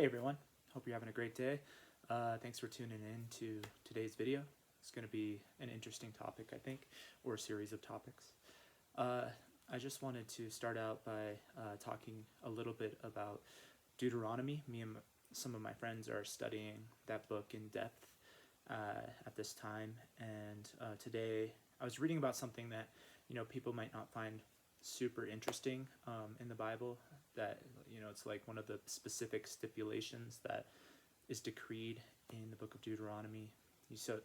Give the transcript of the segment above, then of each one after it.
Hey everyone, hope you're having a great day. Thanks for tuning in to today's video. It's going to be an interesting topic, I think, or a series of topics. I just wanted to start out by talking a little bit about Deuteronomy. Me and some of my friends are studying that book in depth at this time, and today I was reading about something that people might not find super interesting in the Bible. That it's like one of the specific stipulations that is decreed in the book of Deuteronomy. So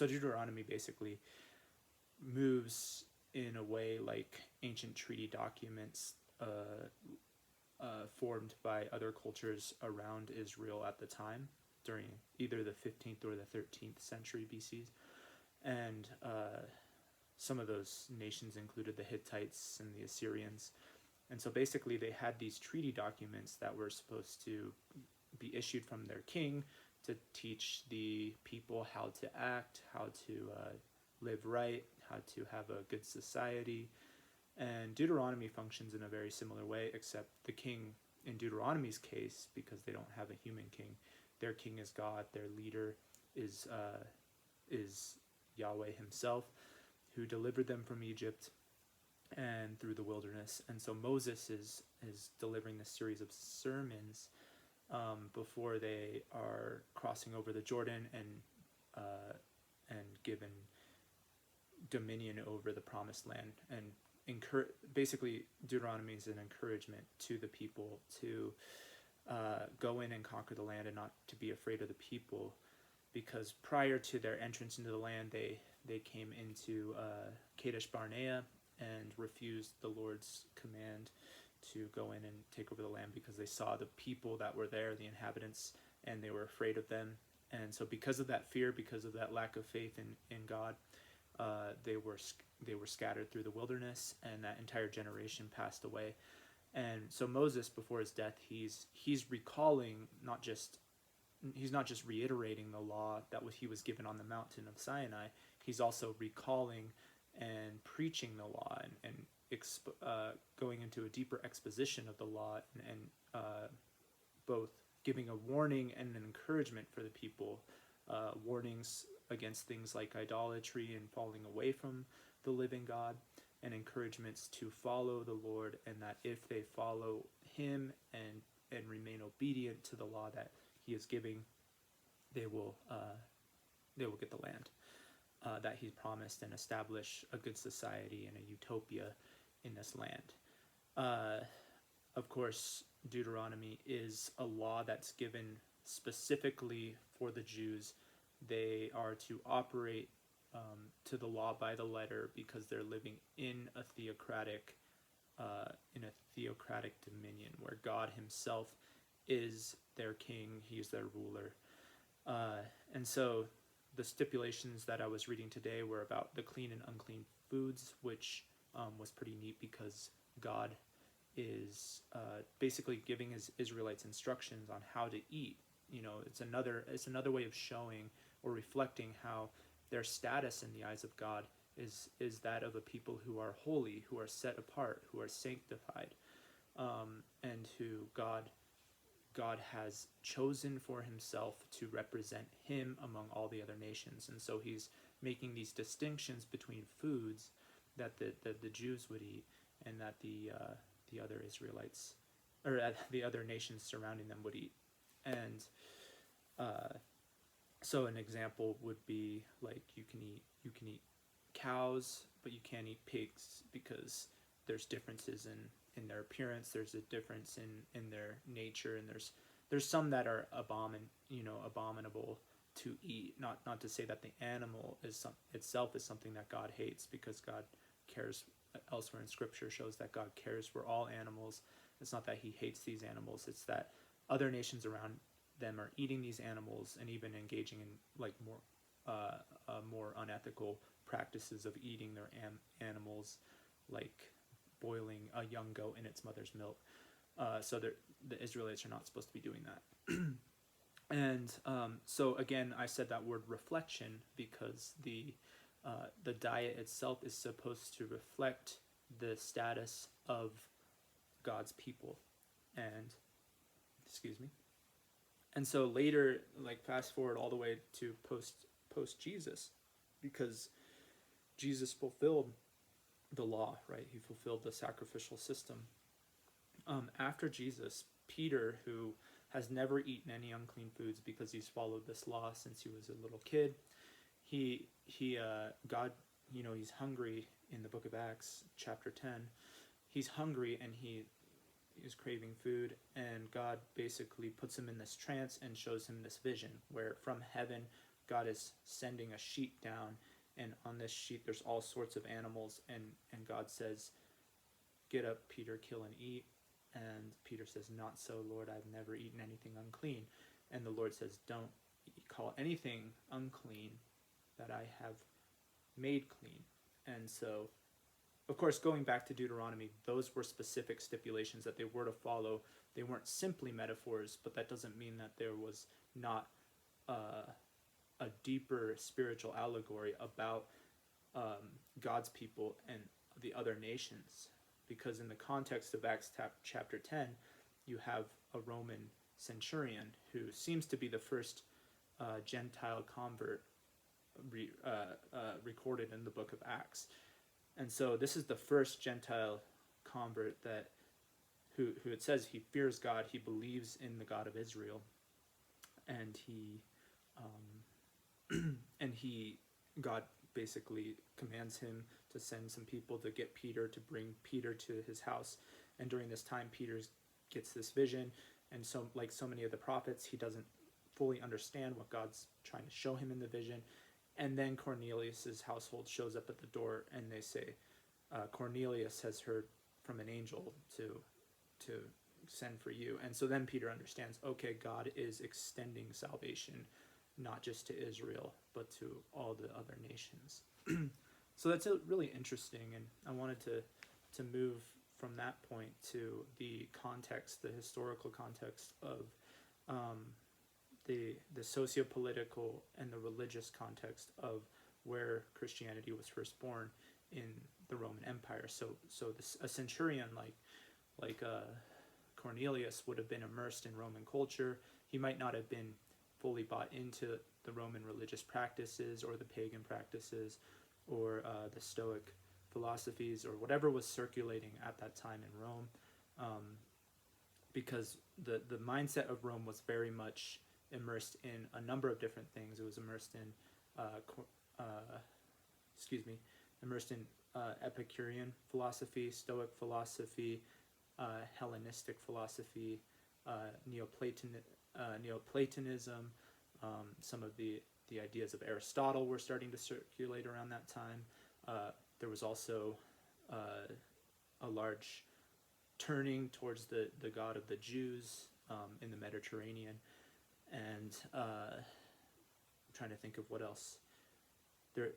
Deuteronomy basically moves in a way like ancient treaty documents formed by other cultures around Israel at the time during either the 15th or the 13th century BC. And some of those nations included the Hittites and the Assyrians. And so basically they had these treaty documents that were supposed to be issued from their king to teach the people how to act, how to live right, how to have a good society. And Deuteronomy functions in a very similar way, except the king in Deuteronomy's case, because they don't have a human king, their king is God, their leader is Yahweh himself, who delivered them from Egypt and through the wilderness. And so Moses is delivering this series of sermons before they are crossing over the Jordan and given dominion over the promised land. And basically Deuteronomy is an encouragement to the people to go in and conquer the land and not to be afraid of the people, because prior to their entrance into the land they came into Kadesh Barnea and refused the Lord's command to go in and take over the land because they saw the people that were there, the inhabitants, and they were afraid of them. And so because of that fear, because of that lack of faith in God, they were scattered through the wilderness, and that entire generation passed away. And so Moses, before his death, he's recalling, he's not just reiterating the law that he was given on the mountain of Sinai, he's also recalling and preaching the law and going into a deeper exposition of the law, and both giving a warning and an encouragement for the people, warnings against things like idolatry and falling away from the living God, and encouragements to follow the Lord, and that if they follow him and remain obedient to the law that he is giving, they will get the land that he promised and establish a good society and a utopia in this land. Of course, Deuteronomy is a law that's given specifically for the Jews. They are to operate to the law by the letter because they're living in a theocratic dominion where God himself is their king, he's their ruler. And so the stipulations that I was reading today were about the clean and unclean foods, which was pretty neat because God is basically giving his Israelites instructions on how to eat. It's another way of showing or reflecting how their status in the eyes of God is that of a people who are holy, who are set apart, who are sanctified, and who God has chosen for himself to represent him among all the other nations. And so he's making these distinctions between foods that the Jews would eat and that the other Israelites or the other nations surrounding them would eat. And so an example would be like you can eat cows, but you can't eat pigs because there's differences in their appearance, there's a difference in their nature, and there's some that are abominable to eat. Not to say that the animal itself is something that God hates, because God cares. Elsewhere in Scripture shows that God cares for all animals. It's not that he hates these animals, it's that other nations around them are eating these animals and even engaging in like more unethical practices of eating their animals, like boiling a young goat in its mother's milk. So the Israelites are not supposed to be doing that. And so again, I said that word reflection because the diet itself is supposed to reflect the status of God's people. And excuse me. And so later, like fast forward all the way to post Jesus, because Jesus fulfilled the law, right? He fulfilled the sacrificial system. After Jesus, Peter, who has never eaten any unclean foods because he's followed this law since he was a little kid, God, he's hungry in the book of Acts, chapter 10. He's hungry and he is craving food, and God basically puts him in this trance and shows him this vision where from heaven God is sending a sheet down, and on this sheet there's all sorts of animals, and God says, "Get up, Peter, kill and eat." And Peter says, "Not so, Lord, I've never eaten anything unclean." And the Lord says, "Don't call anything unclean that I have made clean." And so, of course, going back to Deuteronomy, those were specific stipulations that they were to follow. They weren't simply metaphors, but that doesn't mean that there was not a deeper spiritual allegory about God's people and the other nations. Because in the context of Acts chapter 10, you have a Roman centurion who seems to be the first Gentile convert recorded in the book of Acts. And so this is the first Gentile convert who it says he fears God, he believes in the God of Israel, and God basically commands him to send some people to get Peter, to bring Peter to his house. And during this time, Peter gets this vision, and so like so many of the prophets, he doesn't fully understand what God's trying to show him in the vision. And then Cornelius's household shows up at the door, and they say, Cornelius has heard from an angel to send for you. And so then Peter understands, okay, God is extending salvation not just to Israel, but to all the other nations. So that's really interesting, and I wanted to move from that point to the context, the historical context of the socio-political and the religious context of where Christianity was first born in the Roman Empire. So a centurion like Cornelius would have been immersed in Roman culture. He might not have been fully bought into the Roman religious practices or the pagan practices or the Stoic philosophies or whatever was circulating at that time in Rome, because the mindset of Rome was very much immersed in a number of different things. It was immersed in Epicurean philosophy, Stoic philosophy, Hellenistic philosophy, Neoplatonism. Some of the ideas of Aristotle were starting to circulate around that time. There was also a large turning towards the God of the Jews in the Mediterranean. And I'm trying to think of what else. There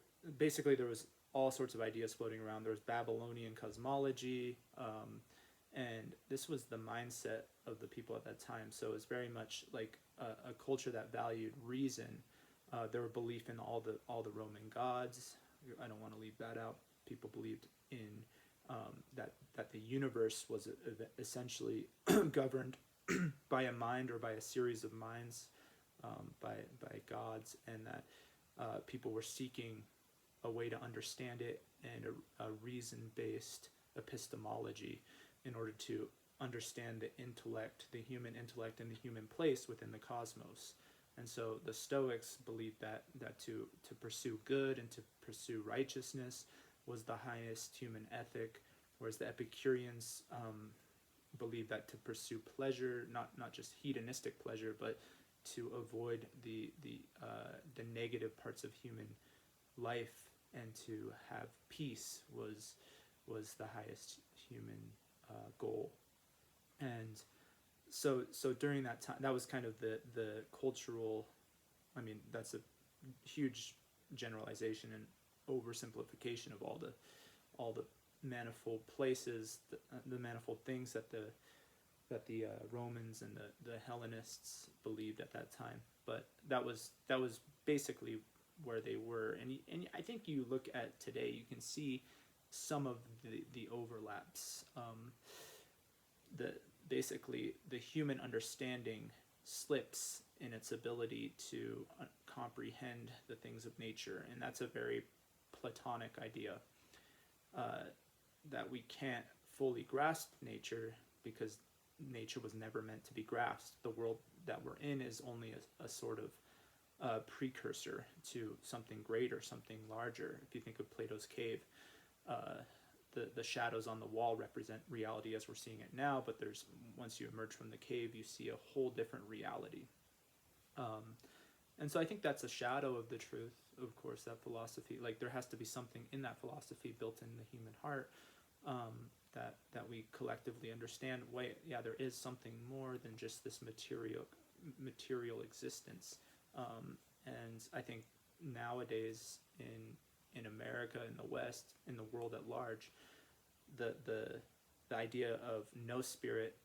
was all sorts of ideas floating around. There was Babylonian cosmology, and this was the mindset of the people at that time. So it was very much like a culture that valued reason. There were belief in all the Roman gods. I don't want to leave that out. People believed in that the universe was essentially governed by a mind or by a series of minds, by gods, and that people were seeking a way to understand it and a reason-based epistemology in order to understand the intellect, the human intellect, and the human place within the cosmos. And so the Stoics believed that to pursue good and to pursue righteousness was the highest human ethic, whereas the Epicureans believed that to pursue pleasure, not just hedonistic pleasure, but to avoid the negative parts of human life and to have peace was the highest human goal. And so during that time, that was kind of the cultural. I mean, that's a huge generalization and oversimplification of all the manifold places, the manifold things that the Romans and the Hellenists believed at that time. But that was basically where they were, and I think you look at today, you can see some of the overlaps. Basically the human understanding slips in its ability to comprehend the things of nature, and that's a very Platonic idea, that we can't fully grasp nature because nature was never meant to be grasped. The world that we're in is only a sort of precursor to something greater, something larger. If you think of Plato's cave, the shadows on the wall represent reality as we're seeing it now, but there's, once you emerge from the cave, you see a whole different reality. And so I think that's a shadow of the truth, of course, that philosophy. Like, there has to be something in that philosophy built in the human heart, that we collectively understand. Wait, yeah, there is something more than just this material existence. And I think nowadays in America, in the West, in the world at large, the idea of no spirit,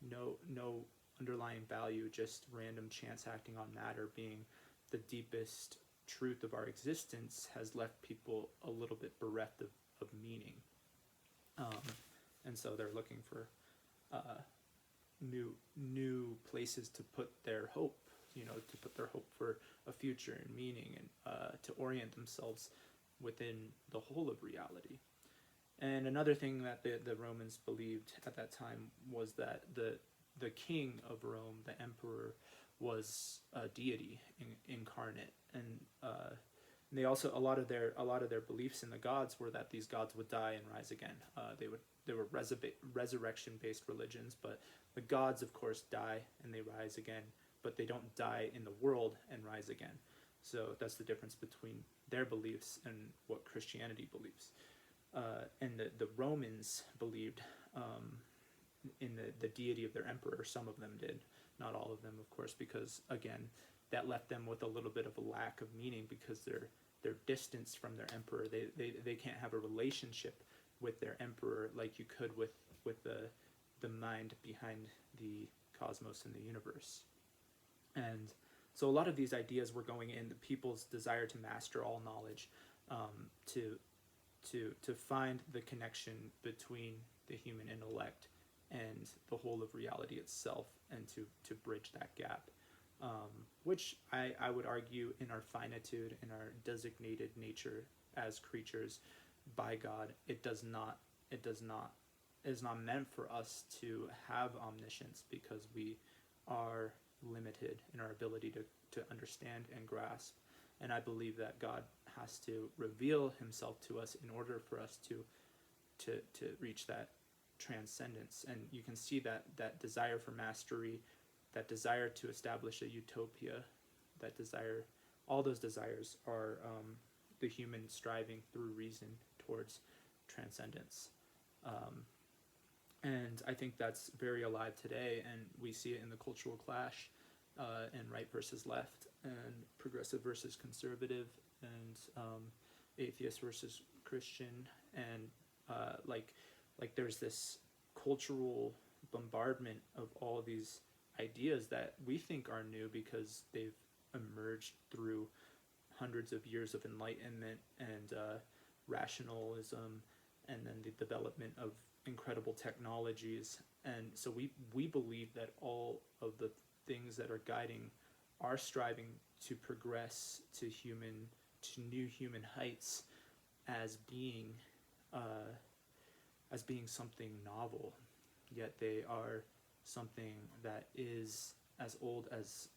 no underlying value, just random chance acting on matter being the deepest truth of our existence has left people a little bit bereft of meaning. And so they're looking for new places to put their hope, to put their hope for a future and meaning, and to orient themselves within the whole of reality. And another thing that the Romans believed at that time was that the king of Rome, the emperor, was a deity incarnate, and they also, a lot of their beliefs in the gods were that these gods would die and rise again. They were resurrection based religions, but the gods, of course, die and they rise again, but they don't die in the world and rise again. So that's the difference between their beliefs and what Christianity believes. And the Romans believed in the deity of their emperor. Some of them did, not all of them, of course, because, again, that left them with a little bit of a lack of meaning, because they're distanced from their emperor. They can't have a relationship with their emperor like you could with the mind behind the cosmos and the universe. And so a lot of these ideas were going in the people's desire to master all knowledge, to find the connection between the human intellect and the whole of reality itself, and to bridge that gap, which I would argue, in our finitude, in our designated nature as creatures by God, it is not meant for us to have omniscience, because we are limited in our ability to understand and grasp. And I believe that God has to reveal himself to us in order for us to reach that transcendence. And you can see that desire for mastery, that desire to establish a utopia, that desire, all those desires are the human striving through reason towards transcendence. And I think that's very alive today, and we see it in the cultural clash, and right versus left, and progressive versus conservative, and atheist versus Christian, and like there's this cultural bombardment of all these ideas that we think are new because they've emerged through hundreds of years of enlightenment and rationalism, and then the development of incredible technologies. And so we believe that all of the things that are guiding our striving to progress to new human heights as being something novel, yet they are something that is as old as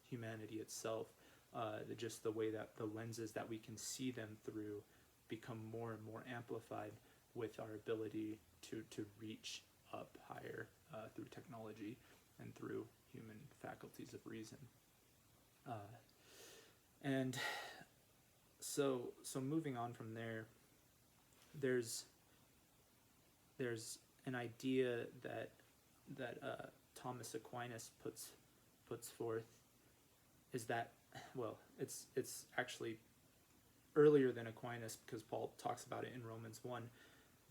humanity itself. Just the way that the lenses that we can see them through become more and more amplified with our ability to reach up higher through technology and through human faculties of reason. And so moving on from there, there's an idea that Thomas Aquinas puts forth, is that, well, it's actually earlier than Aquinas, because Paul talks about it in Romans 1,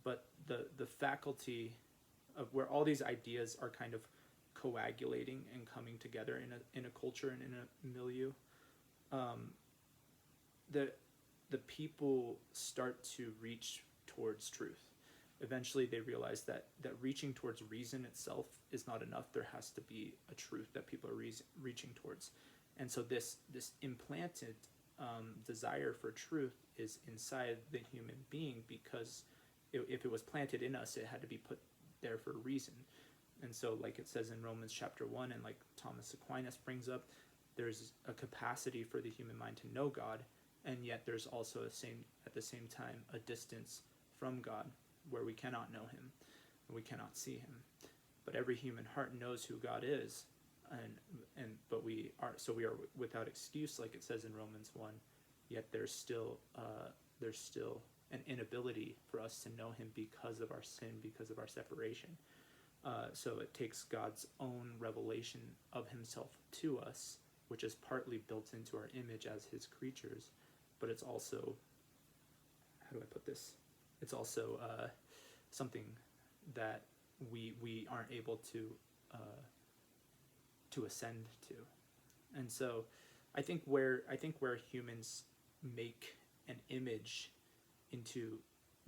but the faculty of where all these ideas are kind of coagulating and coming together in a culture and in a milieu, the people start to reach towards truth. eventually they realize that reaching towards reason itself is not enough. There has to be a truth that people are reaching towards. And so this implanted desire for truth is inside the human being, because if it was planted in us, it had to be put there for a reason. And so, like it says in Romans chapter 1, and like Thomas Aquinas brings up, there's a capacity for the human mind to know God, and yet there's also at the same time a distance from God where we cannot know him and we cannot see him. But every human heart knows who God is, but we are without excuse, like it says in Romans 1. Yet there's still an inability for us to know him because of our sin, because of our separation. So it takes God's own revelation of himself to us, which is partly built into our image as his creatures, but it's also, how do I put this? It's also something that we aren't able to ascend to. And so I think where humans make an image into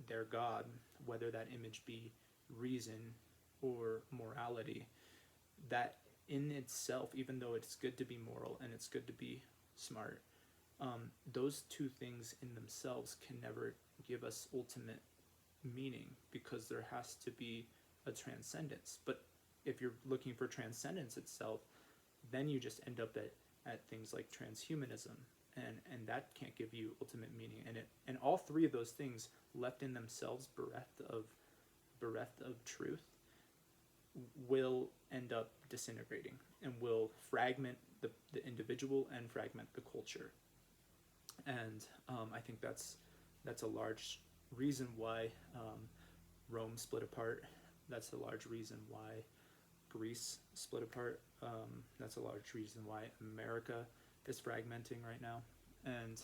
their God, whether that image be reason or morality, that in itself, even though it's good to be moral and it's good to be smart, those two things in themselves can never give us ultimate meaning, because there has to be a transcendence. But if you're looking for transcendence itself, then you just end up at things like transhumanism, and that can't give you ultimate meaning. And all three of those things, left in themselves bereft of truth, will end up disintegrating and will fragment the individual and fragment the culture. And I think that's a large reason why Rome split apart. That's a large reason why Greece split apart. That's a large reason why America is fragmenting right now. And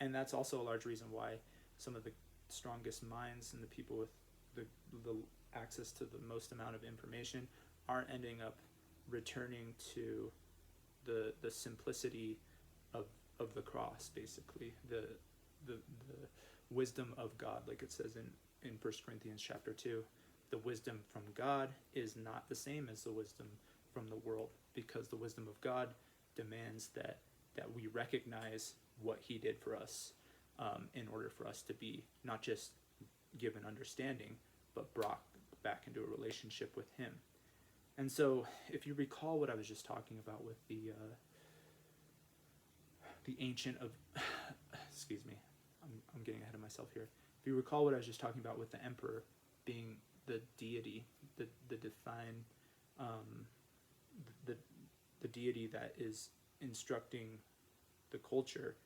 and that's also a large reason why some of the strongest minds and the people with the access to the most amount of information are ending up returning to the simplicity of the cross, basically the wisdom of God, like it says in 1 Corinthians chapter 2. The wisdom from God is not the same as the wisdom from the world, because the wisdom of God demands that we recognize what he did for us, in order for us to be not just given understanding, but brought back into a relationship with him. And so if you recall what I was just talking about with the ancient of excuse me, I'm getting ahead of myself here. If you recall what I was just talking about with the emperor being the deity, the divine, the deity that is instructing the culture,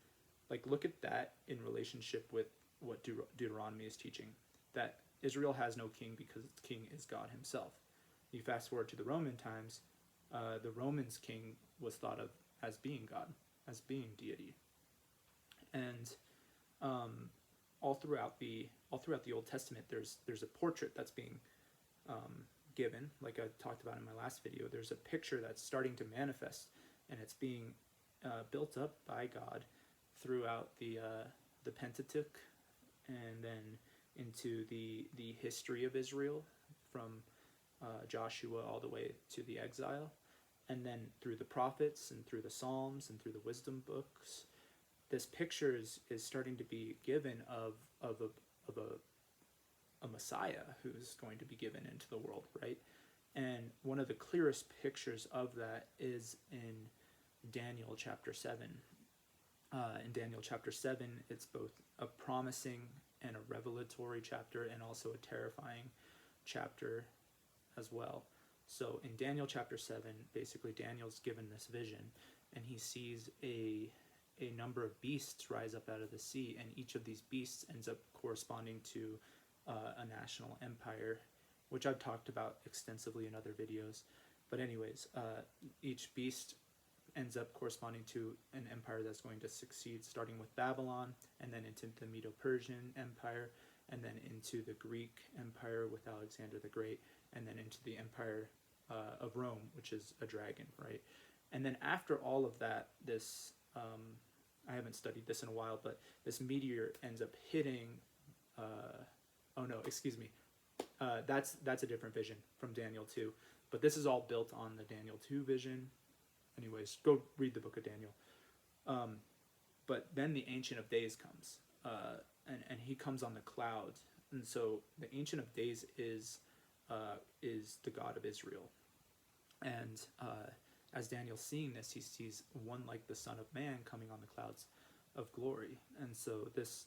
like look at that in relationship with what Deuteronomy is teaching, that Israel has no king because its king is God himself. You fast forward to the Roman times, the Romans' king was thought of as being God, as being deity. And all throughout the Old Testament, there's a portrait that's being given, like I talked about in my last video. There's a picture that's starting to manifest, and it's being built up by God throughout the Pentateuch, and then into the history of Israel from Joshua all the way to the exile, and then through the prophets and through the Psalms and through the wisdom books. This picture is starting to be given of a Messiah who's going to be given into the world, right? And one of the clearest pictures of that is in Daniel chapter 7. In Daniel chapter 7, it's both a promising and a revelatory chapter, and also a terrifying chapter as well. So in Daniel chapter 7, basically Daniel's given this vision, and he sees a number of beasts rise up out of the sea, and each of these beasts ends up corresponding to a national empire, which I've talked about extensively in other videos. But anyways, each beast ends up corresponding to an empire that's going to succeed, starting with Babylon, and then into the Medo-Persian Empire, and then into the Greek Empire with Alexander the Great, and then into the Empire of Rome, which is a dragon, right? And then after all of that, this, I haven't studied this in a while, but this meteor ends up hitting oh no, excuse me. That's a different vision from Daniel 2. But this is all built on the Daniel 2 vision. Anyways, go read the book of Daniel. But then the Ancient of Days comes, and he comes on the cloud. And so the Ancient of Days is the God of Israel. And as Daniel's seeing this, he sees one like the Son of Man coming on the clouds of glory. And so this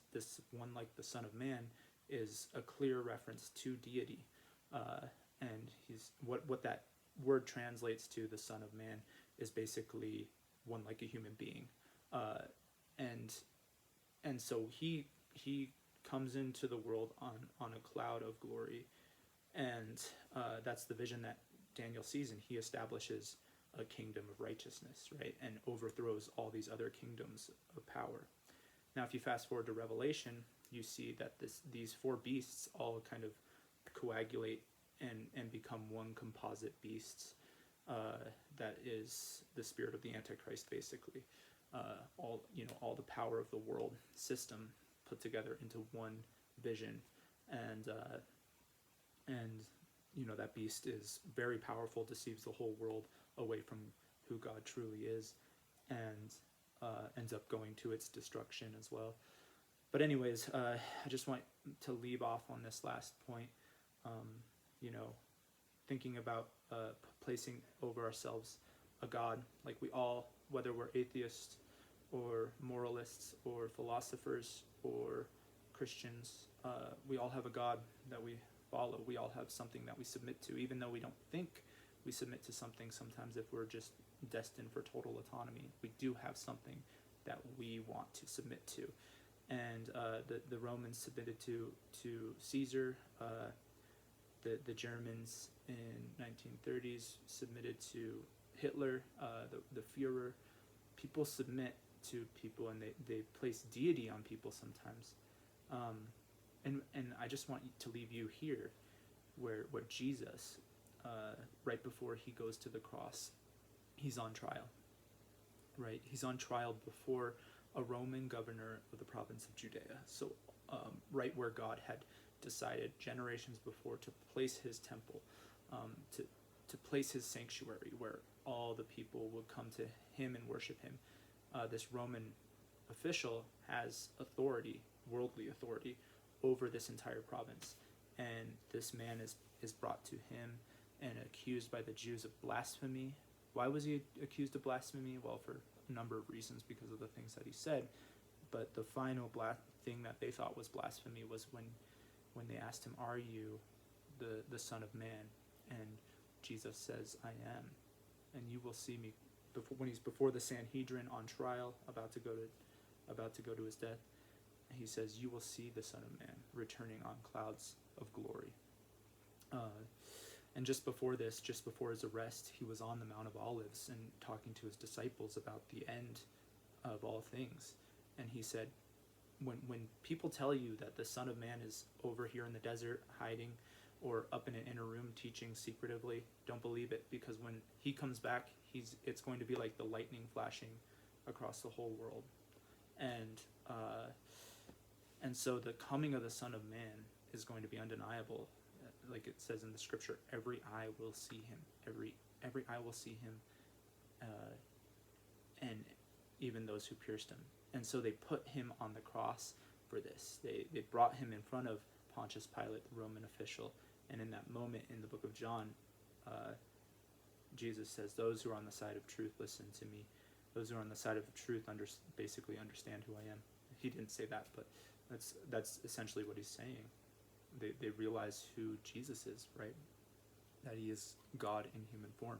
one like the Son of Man is a clear reference to deity. And he's what that word translates to, the Son of Man, is basically one like a human being. And so he comes into the world on a cloud of glory. And that's the vision that Daniel sees, and he establishes a kingdom of righteousness, right? And overthrows all these other kingdoms of power. Now, if you fast forward to Revelation, you see that these four beasts all kind of coagulate and become one composite beast that is the spirit of the Antichrist, basically. All the power of the world system put together into one vision, and that beast is very powerful, deceives the whole world away from who God truly is, and ends up going to its destruction as well. But anyways, I just want to leave off on this last point, thinking about placing over ourselves a God. Like we all, whether we're atheists or moralists or philosophers or Christians, we all have a God that we follow. We all have something that we submit to, even though we don't think we submit to something. Sometimes if we're just destined for total autonomy, we do have something that we want to submit to. And the Romans submitted to Caesar. The Germans in 1930s submitted to Hitler, the Führer. People submit to people, and they place deity on people sometimes. And I just want to leave you here where Jesus, right before he goes to the cross, he's on trial, right? He's on trial before a Roman governor of the province of Judea. So right where God had decided generations before to place his temple, to place his sanctuary where all the people would come to him and worship him. This Roman official has authority, worldly authority, over this entire province. And this man is brought to him and accused by the Jews of blasphemy. Why was he accused of blasphemy? Well, for a number of reasons, because of the things that he said. But the final thing that they thought was blasphemy was when they asked him, "Are you the Son of Man?" And Jesus says, "I am, and you will see me." When he's before the Sanhedrin on trial, about to go to his death, he says, "You will see the Son of Man returning on clouds of glory." And just before his arrest, he was on the Mount of Olives and talking to his disciples about the end of all things. And he said, when people tell you that the Son of Man is over here in the desert hiding, or up in an inner room teaching secretively, don't believe it, because when he comes back, it's going to be like the lightning flashing across the whole world. And so the coming of the Son of Man is going to be undeniable. Like it says in the scripture, every eye will see him. Every eye will see him, and even those who pierced him. And so they put him on the cross for this. They brought him in front of Pontius Pilate, the Roman official. And in that moment in the book of John, Jesus says, "Those who are on the side of truth, listen to me. Those who are on the side of the truth basically understand who I am." He didn't say that, but that's essentially what he's saying. They realize who Jesus is, right? That he is God in human form.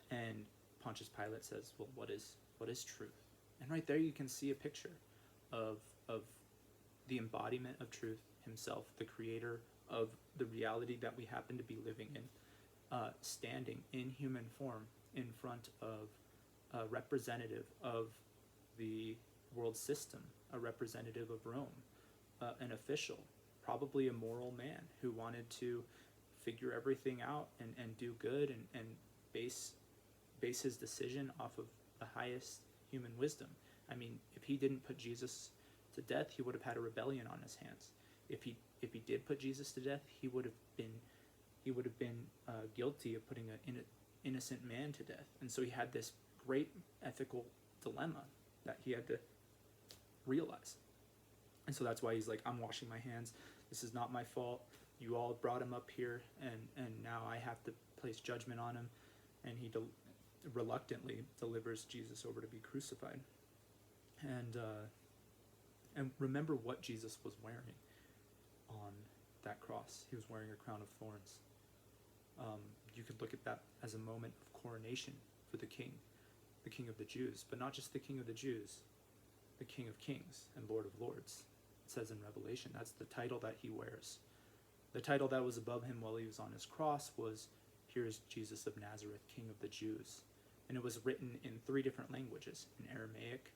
And Pontius Pilate says, "Well, what is truth?" And right there you can see a picture of the embodiment of truth himself, the creator of the reality that we happen to be living in, standing in human form in front of a representative of the world system, a representative of Rome, an official, probably a moral man who wanted to figure everything out and do good and base his decision off of the highest human wisdom. I mean, if he didn't put Jesus to death, he would have had a rebellion on his hands. if he did put Jesus to death, he would have been guilty of putting an innocent man to death. And so he had this great ethical dilemma that he had to realize. And so that's why he's like, I'm washing my hands. This is not my fault. You all brought him up here, and now I have to place judgment on him. And he reluctantly delivers Jesus over to be crucified. And remember what Jesus was wearing on that cross. He was wearing a crown of thorns. You could look at that as a moment of coronation for the King of the Jews, but not just the King of the Jews, the King of Kings and Lord of Lords. It says in Revelation, that's the title that he wears. The title that was above him while he was on his cross was, "Here is Jesus of Nazareth, King of the Jews." And it was written in 3 different languages, in Aramaic,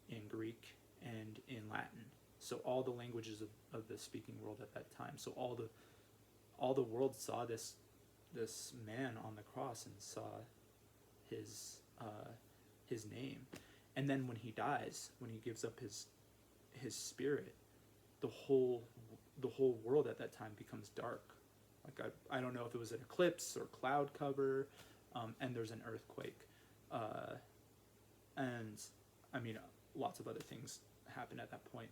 in Greek, and in Latin. So all the languages of the speaking world at that time. So all the world saw this man on the cross and saw his name. And then when he dies, when he gives up his spirit, the whole world at that time becomes dark. Like I don't know if it was an eclipse or cloud cover, and there's an earthquake, and I mean lots of other things happen at that point.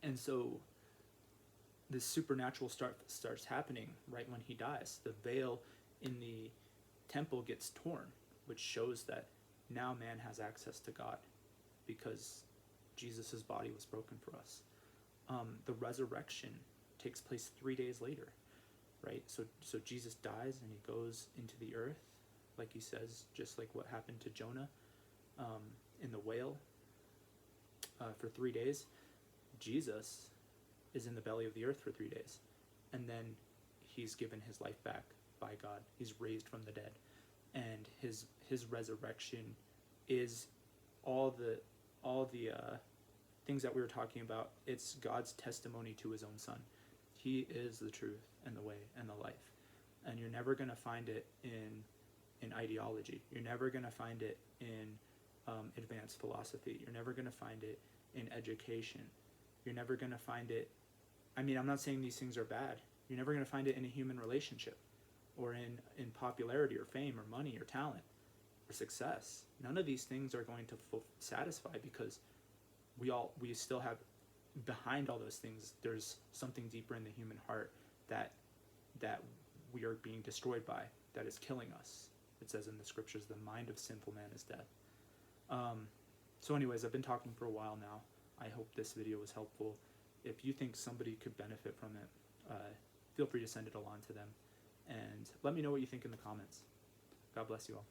And so this supernatural starts happening right when he dies. The veil in the temple gets torn, which shows that now man has access to God because Jesus' body was broken for us. The resurrection takes place 3 days later, right? So Jesus dies and he goes into the earth, like he says, just like what happened to Jonah in the whale for 3 days. Jesus is in the belly of the earth for 3 days, and then he's given his life back by God. He's raised from the dead, and his resurrection is all the things that we were talking about. It's God's testimony to his own Son. He is the truth and the way and the life, and you're never going to find it in ideology. You're never going to find it in advanced philosophy. You're never going to find it in education. You're never going to find it, I mean, I'm not saying these things are bad. You're never going to find it in a human relationship or in popularity or fame or money or talent or success. None of these things are going to satisfy, because we still have, behind all those things, there's something deeper in the human heart that we are being destroyed by, that is killing us. It says in the scriptures, the mind of sinful man is death. So anyways, I've been talking for a while now. I hope this video was helpful. If you think somebody could benefit from it, feel free to send it along to them. And let me know what you think in the comments. God bless you all.